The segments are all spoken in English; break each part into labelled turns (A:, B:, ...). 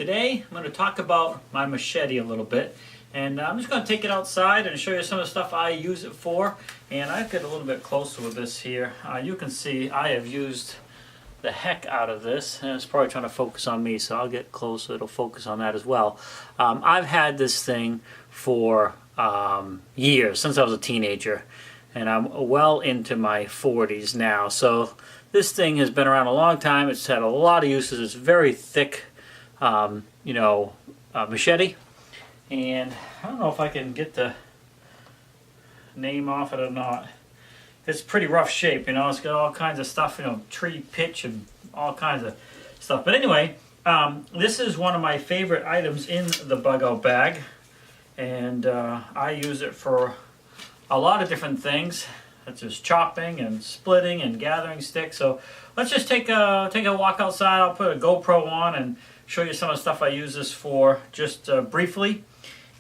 A: Today I'm going to talk about my machete a little bit, and I'm just going to take it outside and show you some of the stuff I use it for. And I'll get a little bit closer with this here. You can see I have used the heck out of this, and it's probably trying to focus on me, so I'll get closer, it'll focus on that as well. I've had this thing for years, since I was a teenager, and I'm well into my 40s now, so this thing has been around a long time. It's had a lot of uses. It's very thick, machete, and I don't know if I can get the name off it or not. It's pretty rough shape, it's got all kinds of stuff, tree pitch and all kinds of stuff. But anyway, this is one of my favorite items in the bug out bag, and I use it for a lot of different things, such as chopping and splitting and gathering sticks. So let's just take a walk outside. I'll put a GoPro on and show you some of the stuff I use this for just briefly.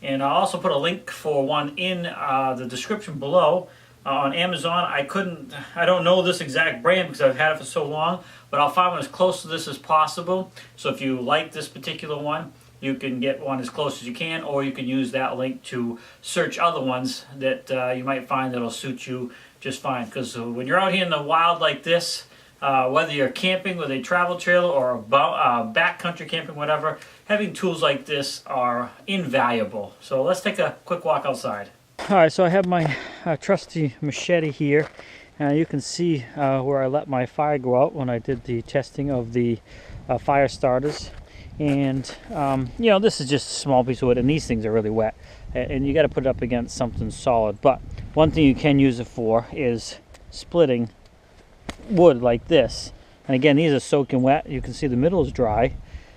A: And I'll also put a link for one in the description below. On Amazon. I don't know this exact brand because I've had it for so long, but I'll find one as close to this as possible. So if you like this particular one, you can get one as close as you can, or you can use that link to search other ones that you might find that'll suit you just fine. Because when you're out here in the wild like this, whether you're camping with a travel trailer or backcountry camping, whatever, having tools like this are invaluable. So let's take a quick walk outside. Alright, so I have my trusty machete here. You can see where I let my fire go out when I did the testing of the fire starters. And, this is just a small piece of wood, and these things are really wet. And you got to put it up against something solid. But one thing you can use it for is splitting wood like this. And again, these are soaking wet. You can see the middle is dry.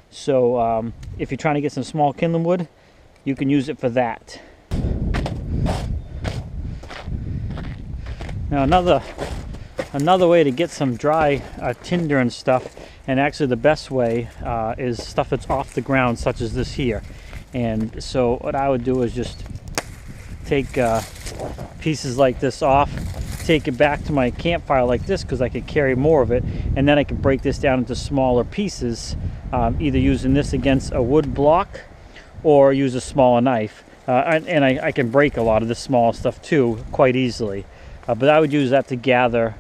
A: So if you're trying to get some small kindling wood, you can use it for that. Now another way to get some dry tinder and stuff, and actually the best way is stuff that's off the ground, such as this here. And so what I would do is just take pieces like this off, take it back to my campfire like this, because I could carry more of it, and then I can break this down into smaller pieces, either using this against a wood block or use a smaller knife. And I can break a lot of this small stuff too quite easily. But I would use that to gather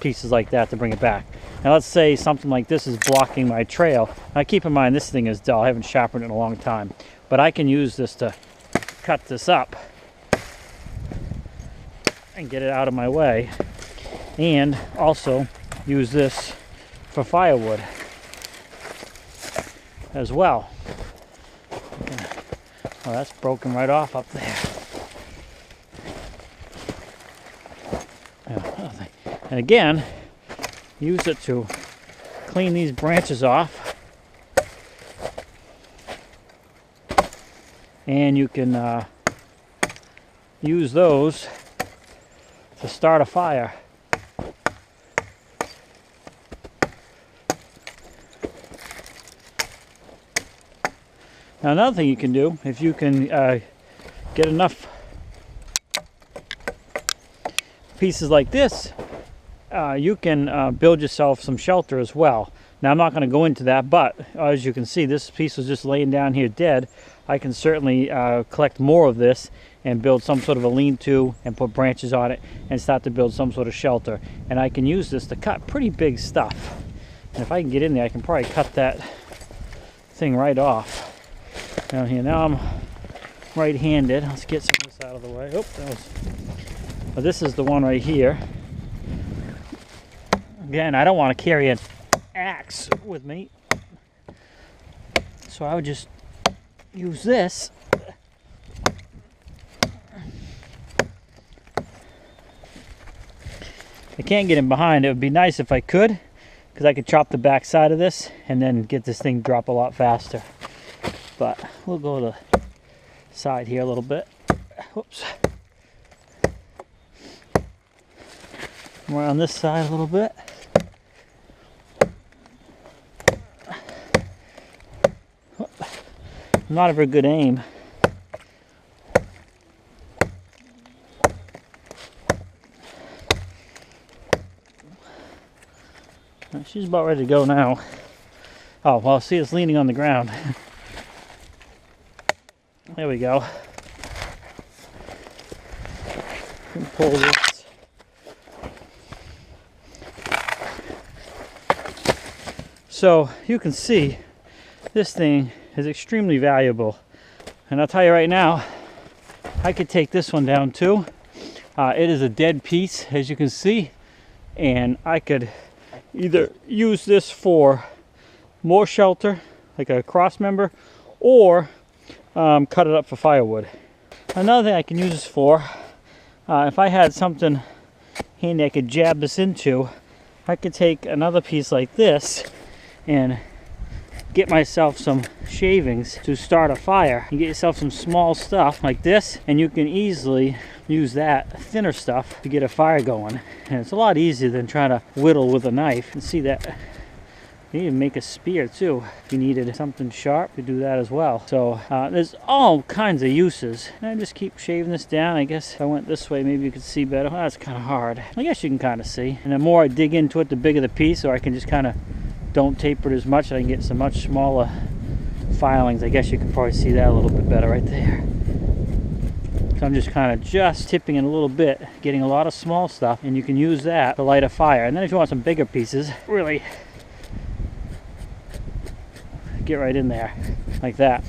A: pieces like that to bring it back. Now let's say something like this is blocking my trail. Now keep in mind this thing is dull. I haven't sharpened it in a long time. But I can use this to cut this up and get it out of my way. And also use this for firewood as well. Oh, that's broken right off up there. And again, use it to clean these branches off. And you can use those to start a fire. Now another thing you can do, if you can get enough pieces like this, you can build yourself some shelter as well. Now I'm not going to go into that, but as you can see, this piece was just laying down here dead. I can certainly collect more of this and build some sort of a lean-to and put branches on it and start to build some sort of shelter. And I can use this to cut pretty big stuff. And if I can get in there, I can probably cut that thing right off down here. Now I'm right-handed. Let's get some of this out of the way. But this is the one right here. Again, I don't want to carry an axe with me, so I would just use this. I can't get in behind. It would be nice if I could, because I could chop the back side of this and then get this thing drop a lot faster. But we'll go to the side here a little bit. Whoops. Around this side a little bit. Not a very good aim. She's about ready to go now. Oh, well, see, it's leaning on the ground. There we go. Pull this. So you can see this thing is extremely valuable. And I'll tell you right now, I could take this one down too. It is a dead piece, as you can see. And I could either use this for more shelter, like a cross member, or cut it up for firewood. Another thing I can use this for, if I had something handy I could jab this into, I could take another piece like this and get myself some shavings to start a fire. You get yourself some small stuff like this, and you can easily use that thinner stuff to get a fire going. And it's a lot easier than trying to whittle with a knife. And see that you can make a spear too. If you needed something sharp, you do that as well. So there's all kinds of uses. And I just keep shaving this down. I guess if I went this way, maybe you could see better. Well, that's kind of hard. I guess you can kind of see. And the more I dig into it, the bigger the piece, or I can just kind of don't taper it as much, and I can get some much smaller filings. I guess you can probably see that a little bit better right there. So I'm just kind of tipping it a little bit, getting a lot of small stuff, and you can use that to light a fire. And then if you want some bigger pieces, really get right in there like that.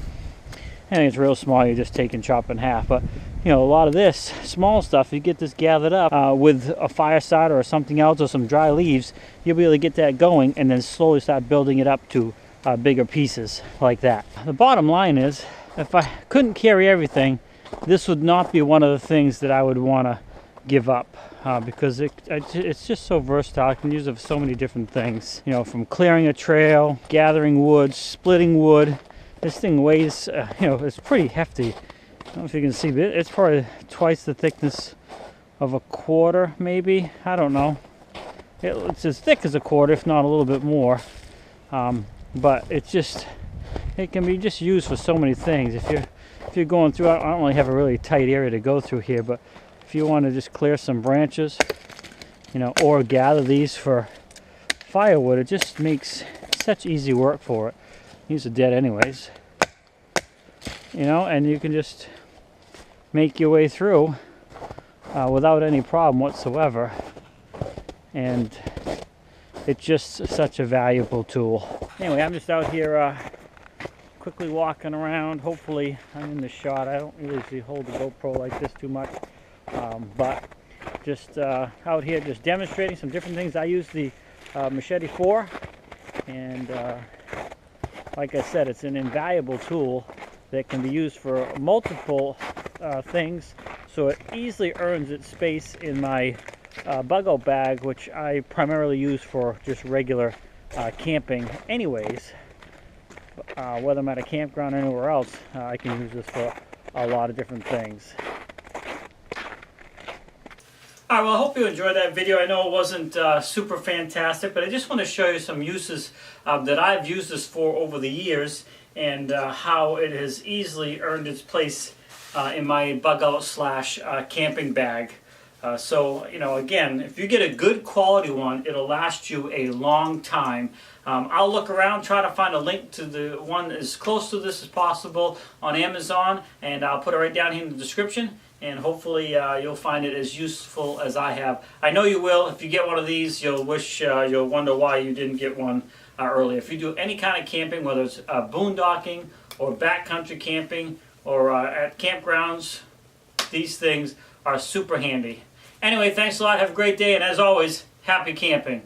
A: And it's real small, you just take and chop in half. But you know, a lot of this small stuff, you get this gathered up with a fire starter or something else, or some dry leaves, you'll be able to get that going and then slowly start building it up to bigger pieces like that. The bottom line is, if I couldn't carry everything, this would not be one of the things that I would want to give up, because it's just so versatile. I can use it for so many different things, you know, from clearing a trail, gathering wood, splitting wood. This thing weighs, you know, it's pretty hefty. I don't know if you can see, but it's probably twice the thickness of a quarter, maybe. I don't know. It's as thick as a quarter, if not a little bit more. But it can be just used for so many things. If you're going through, I don't really have a really tight area to go through here, but if you want to just clear some branches, you know, or gather these for firewood, it just makes such easy work for it. These are dead anyways, you know, and you can just make your way through without any problem whatsoever. And it's just such a valuable tool. Anyway, I'm just out here quickly walking around. Hopefully I'm in the shot. I don't usually hold the GoPro like this too much, but just out here just demonstrating some different things I use the machete for. And like I said, it's an invaluable tool that can be used for multiple things, so it easily earns its space in my bug-out bag, which I primarily use for just regular camping anyways. Whether I'm at a campground or anywhere else, I can use this for a lot of different things. Alright, well, I hope you enjoyed that video. I know it wasn't super fantastic, but I just want to show you some uses that I've used this for over the years, and how it has easily earned its place in my bug-out / camping bag. So, you know, again, if you get a good quality one, it'll last you a long time. I'll look around, try to find a link to the one as close to this as possible on Amazon, and I'll put it right down here in the description. And hopefully you'll find it as useful as I have. I know you will. If you get one of these, you'll wonder why you didn't get one earlier. If you do any kind of camping, whether it's boondocking or backcountry camping or at campgrounds, these things are super handy. Anyway, thanks a lot. Have a great day. And as always, happy camping.